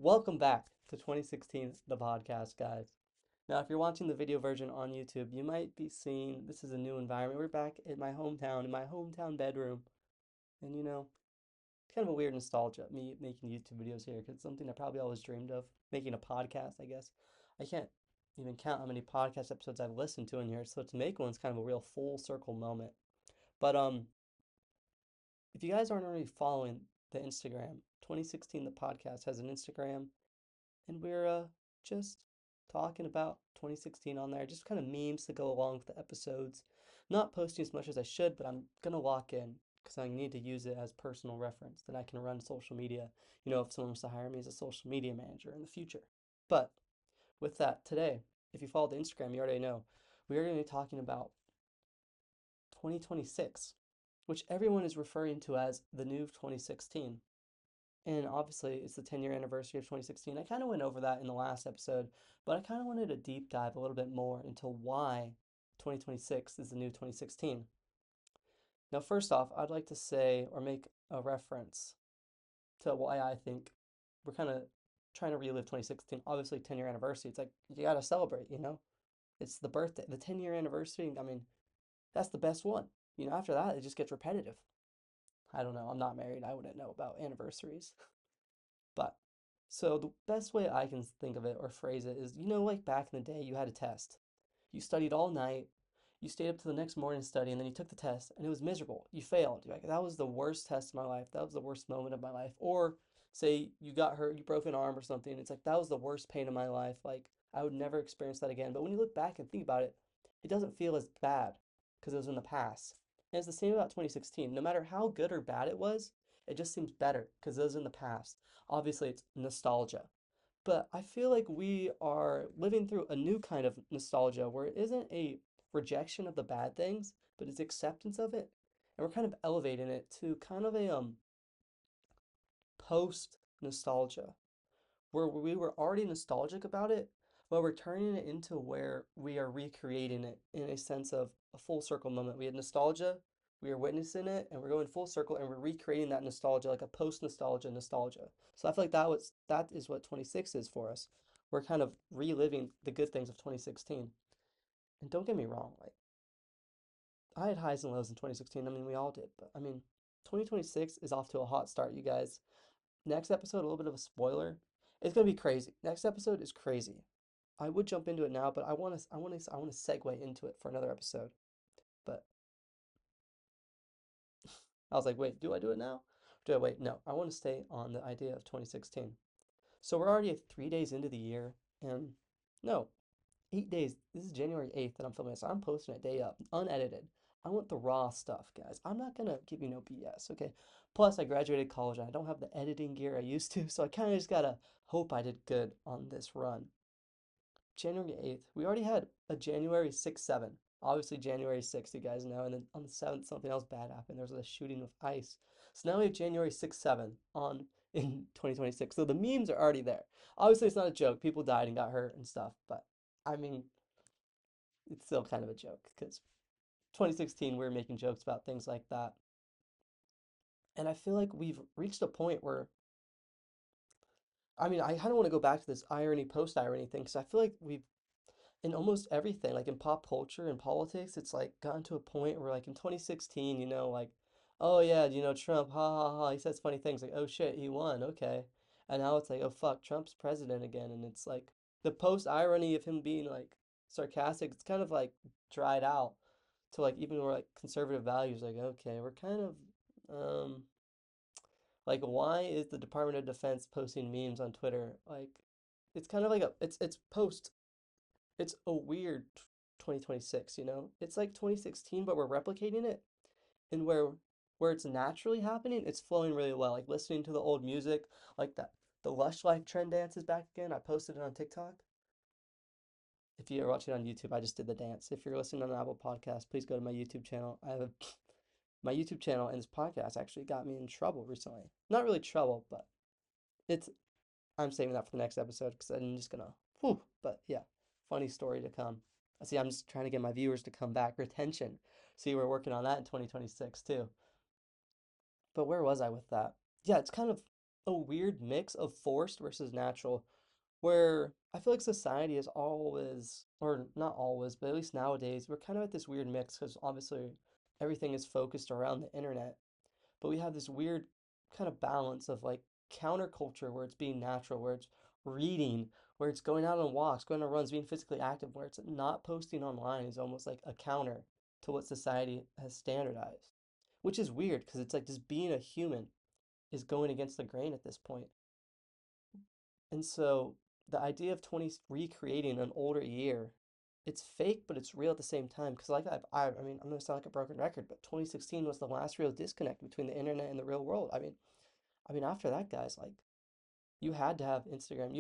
Welcome back to 2016, the podcast, guys. Now, if you're watching the video version on YouTube, you might be seeing this is a new environment. We're back in my hometown bedroom. And it's kind of a weird nostalgia, me making YouTube videos here, because it's something I probably always dreamed of. Making a podcast, I guess. I can't even count how many podcast episodes I've listened to in here, so to make one's kind of a real full circle moment. But if you guys aren't already following the Instagram, 2016 the podcast has an Instagram, and we're just talking about 2016 on there, just kind of memes to go along with the episodes. Not posting as much as I should, but I'm gonna lock in because I need to use it as personal reference. Then I can run social media, if someone was to hire me as a social media manager in the future. But with that, today, if you follow the Instagram, you already know we are going to be talking about 2026, which everyone is referring to as the new 2016. And obviously, it's the 10-year anniversary of 2016. I kind of went over that in the last episode, but I kind of wanted to deep dive a little bit more into why 2026 is the new 2016. Now, first off, I'd like to say or make a reference to why I think we're kind of trying to relive 2016. Obviously, 10-year anniversary. It's like you got to celebrate. It's the birthday, the 10-year anniversary. I mean, that's the best one. After that, it just gets repetitive. I don't know. I'm not married. I wouldn't know about anniversaries. But so the best way I can think of it or phrase it is, like back in the day, you had a test. You studied all night, you stayed up to the next morning to study, and then you took the test, and it was miserable. You failed. You're like, that was the worst test of my life. That was the worst moment of my life. Or say you got hurt, you broke an arm or something. It's like, that was the worst pain of my life. Like, I would never experience that again. But when you look back and think about it, it doesn't feel as bad because it was in the past. And it's the same about 2016. No matter how good or bad it was, it just seems better because it was in the past. Obviously, it's nostalgia. But I feel like we are living through a new kind of nostalgia where it isn't a rejection of the bad things, but it's acceptance of it. And we're kind of elevating it to kind of a post nostalgia where we were already nostalgic about it, but we're turning it into where we are recreating it in a sense of a full circle moment. We had nostalgia, we are witnessing it, and we're going full circle and we're recreating that nostalgia like a post nostalgia. So I feel like that is what 26 is for us. We're kind of reliving the good things of 2016. And don't get me wrong, like I had highs and lows in 2016. I mean, we all did, but I mean, 2026 is off to a hot start, you guys. Next episode, a little bit of a spoiler. It's gonna be crazy. Next episode is crazy. I would jump into it now, but I want to segue into it for another episode. But I was like, wait, do I do it now? Do I wait? No, I want to stay on the idea of 2016. So we're already 3 days into the year, and no, 8 days. This is January 8th that I'm filming this. So I'm posting it day up, unedited. I want the raw stuff, guys. I'm not gonna give you no BS, okay? Plus, I graduated college and I don't have the editing gear I used to, so I kind of just gotta hope I did good on this run. January 8th, we already had a January 6th, 7. Obviously, January 6th, you guys know, and then on the 7th, something else bad happened. There was a shooting with ICE. So now we have January 6th, 7 on in 2026. So the memes are already there. Obviously, it's not a joke. People died and got hurt and stuff, but I mean, it's still kind of a joke because 2016, we were making jokes about things like that. And I feel like we've reached a point where, I mean, I kind of want to go back to this irony, post irony thing because I feel like we've in almost everything, like in pop culture and politics, it's like gotten to a point where like in 2016, like, oh yeah, Trump, ha ha ha, he says funny things like, oh shit, he won, okay. And now it's like, oh fuck, Trump's president again. And it's like the post irony of him being like sarcastic, it's kind of like dried out to like even more like conservative values, like, okay, we're kind of like why is the Department of Defense posting memes on Twitter? Like it's kind of like it's post it's a weird 2026. It's like 2016, but we're replicating it. And where it's naturally happening, it's flowing really well. Like listening to the old music, like that the Lush Life trend dance is back again. I posted it on TikTok. If you're watching on YouTube, I just did the dance. If you're listening on an Apple podcast, please go to my YouTube channel. I have my YouTube channel and this podcast actually got me in trouble recently. Not really trouble, but it's I'm saving that for the next episode because I'm just gonna whew, but yeah, funny story to come. I see I'm just trying to get my viewers to come back. Retention. See, we're working on that in 2026 too. But where was I with that? Yeah, it's kind of a weird mix of forced versus natural, where I feel like society is always, or not always, but at least nowadays, we're kind of at this weird mix because obviously everything is focused around the internet. But we have this weird kind of balance of like counterculture where it's being natural, where it's reading, where it's going out on walks, going on runs, being physically active, where it's not posting online is almost like a counter to what society has standardized, which is weird because it's like just being a human is going against the grain at this point. And so the idea of 20 recreating an older year, it's fake, but it's real at the same time. Because like I mean, I'm gonna sound like a broken record, but 2016 was the last real disconnect between the internet and the real world. I mean, after that, guys, like you had to have Instagram.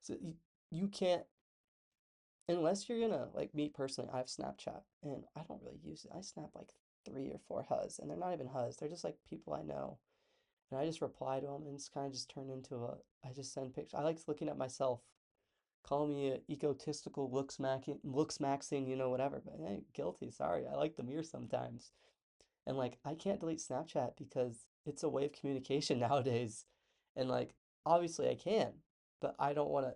So you can't unless you're gonna like me personally. I have Snapchat, and I don't really use it. I snap like 3 or 4 huz, and they're not even huz. They're just like people I know. And I just reply to them, and it's kind of just turned into a, I just send pictures. I like looking at myself. Call me a egotistical looks maxing, whatever. But hey, guilty, sorry. I like the mirror sometimes. And like I can't delete Snapchat because it's a way of communication nowadays. And like obviously I can, but I don't want to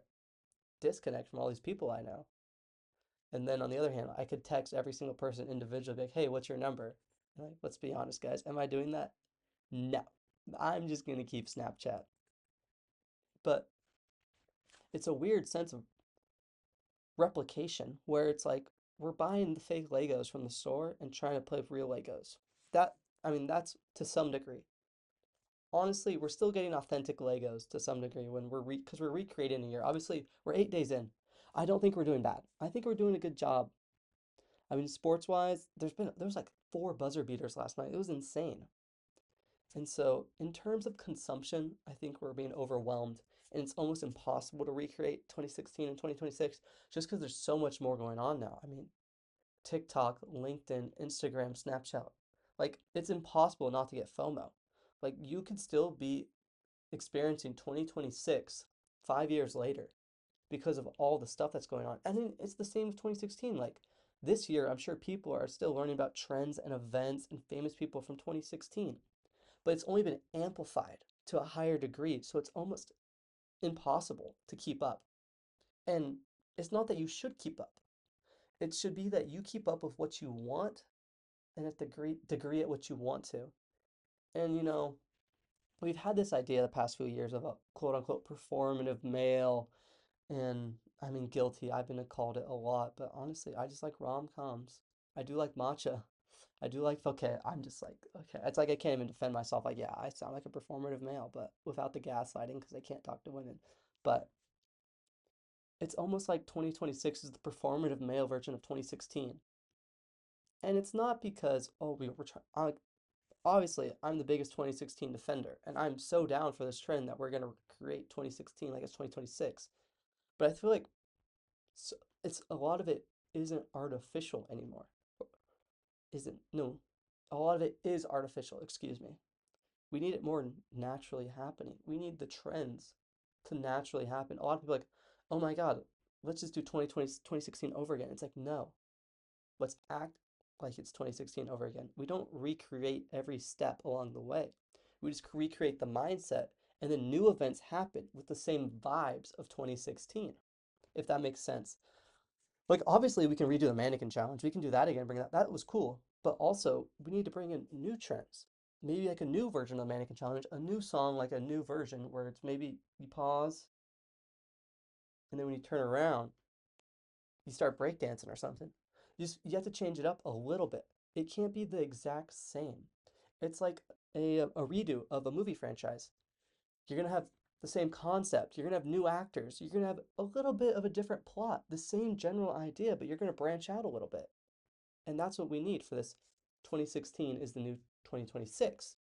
disconnect from all these people I know. And then on the other hand, I could text every single person individually, be like, hey, what's your number? And like, let's be honest, guys. Am I doing that? No. I'm just gonna keep Snapchat. But it's a weird sense of replication where it's like we're buying the fake Legos from the store and trying to play with real Legos. That, I mean, that's to some degree. Honestly, we're still getting authentic Legos to some degree when because we're recreating a year. Obviously, we're 8 days in. I don't think we're doing bad. I think we're doing a good job. I mean, sports wise, there was like 4 buzzer beaters last night. It was insane. And so, in terms of consumption, I think we're being overwhelmed, and it's almost impossible to recreate 2016 and 2026 just because there's so much more going on now. I mean, TikTok, LinkedIn, Instagram, Snapchat. Like, it's impossible not to get FOMO. Like, you could still be experiencing 2026 5 years later because of all the stuff that's going on. And then it's the same with 2016. Like, this year, I'm sure people are still learning about trends and events and famous people from 2016, but it's only been amplified to a higher degree. So it's almost impossible to keep up. And it's not that you should keep up. It should be that you keep up with what you want and at the degree at which you want to. And we've had this idea the past few years of a quote unquote performative male. And I mean, guilty. I've been called it a lot, but honestly, I just like rom-coms. I do like matcha. I do like, okay, I'm just like, okay. It's like I can't even defend myself. Like, yeah, I sound like a performative male, but without the gaslighting because I can't talk to women. But it's almost like 2026 is the performative male version of 2016. And it's not because, oh, we were trying, obviously, I'm the biggest 2016 defender, and I'm so down for this trend that we're going to create 2016 like it's 2026. But I feel like so it's a lot of it isn't artificial anymore. Isn't, no, a lot of it is artificial, excuse me. We need it more naturally happening. We need the trends to naturally happen. A lot of people are like, oh my God, let's just do 2020, 2016 over again. It's like, no, let's act like it's 2016 over again. We don't recreate every step along the way. We just recreate the mindset, and then new events happen with the same vibes of 2016, if that makes sense. Like, obviously, we can redo the mannequin challenge. We can do that again, bring that. That was cool. But also, we need to bring in new trends. Maybe like a new version of the mannequin challenge, a new song, like a new version where it's maybe you pause, and then when you turn around, you start breakdancing or something. You have to change it up a little bit. It can't be the exact same. It's like a redo of a movie franchise. You're gonna have the same concept. You're gonna have new actors. You're gonna have a little bit of a different plot, the same general idea, but you're gonna branch out a little bit. And that's what we need for this 2016 is the new 2026.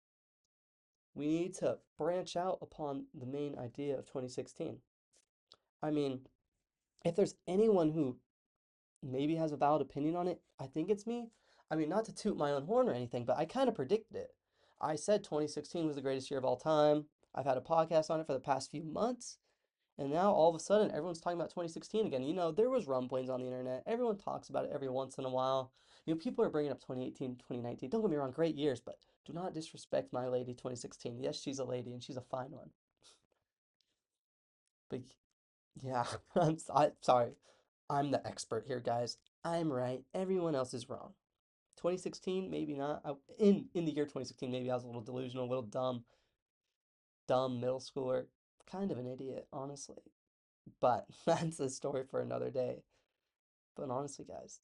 We need to branch out upon the main idea of 2016. I mean, if there's anyone who maybe has a valid opinion on it, I think it's me. I mean, not to toot my own horn or anything, but I kind of predicted it. I said 2016 was the greatest year of all time. I've had a podcast on it for the past few months. And now all of a sudden everyone's talking about 2016 again. There was rumblings on the internet. Everyone talks about it every once in a while. People are bringing up 2018, 2019. Don't get me wrong, great years, but Do not disrespect my lady 2016. Yes, she's a lady and she's a fine one. But yeah, sorry. I'm the expert here, guys. I'm right. Everyone else is wrong. 2016, maybe not. In the year 2016, maybe I was a little delusional, a little dumb middle schooler, kind of an idiot, honestly. But that's a story for another day. But honestly, guys,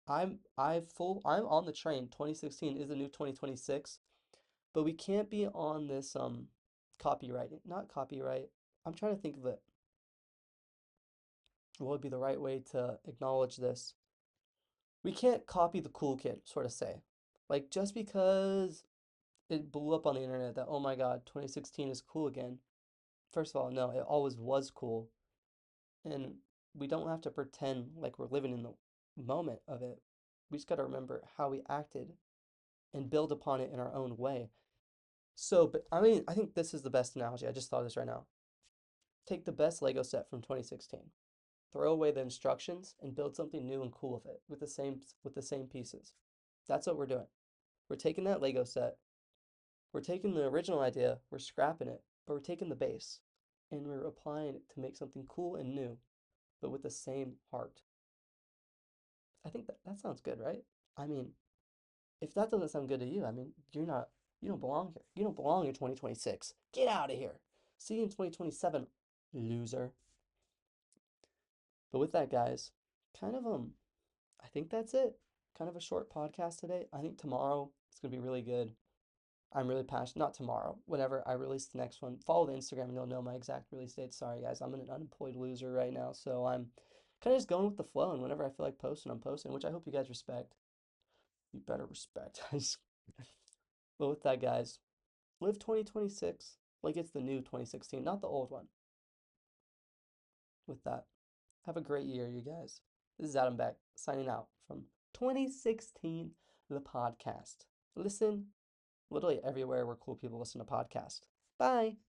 I'm on the train. 2016 is the new 2026, but we can't be on this copyright, not copyright. I'm trying to think of it. What would be the right way to acknowledge this? We can't copy the cool kid, sort of say. Like just because it blew up on the internet that oh my God, 2016 is cool again. First of all, no, it always was cool. And we don't have to pretend like we're living in the moment of it. We just got to remember how we acted and build upon it in our own way. So, but I mean, I think this is the best analogy. I just thought of this right now. Take the best Lego set from 2016, throw away the instructions, and build something new and cool with it with the same pieces. That's what we're doing. We're taking that Lego set, we're taking the original idea, we're scrapping it, but we're taking the base and we're applying it to make something cool and new, but with the same heart. I think that sounds good, right? I mean, if that doesn't sound good to you, I mean, you don't belong here. You don't belong in 2026. Get out of here. See you in 2027, loser. But with that, guys, kind of I think that's it. Kind of a short podcast today. I think tomorrow it's gonna be really good. I'm really passionate. Not tomorrow. Whenever I release the next one, follow the Instagram and you'll know my exact release date. Sorry, guys, I'm an unemployed loser right now, so I'm kind of just going with the flow. And whenever I feel like posting, I'm posting, which I hope you guys respect. You better respect. But with that, guys, live 2026 like it's the new 2016, not the old one. With that, have a great year, you guys. This is Adam Beck signing out from 2016, the podcast. Listen literally everywhere where cool people listen to podcasts. Bye.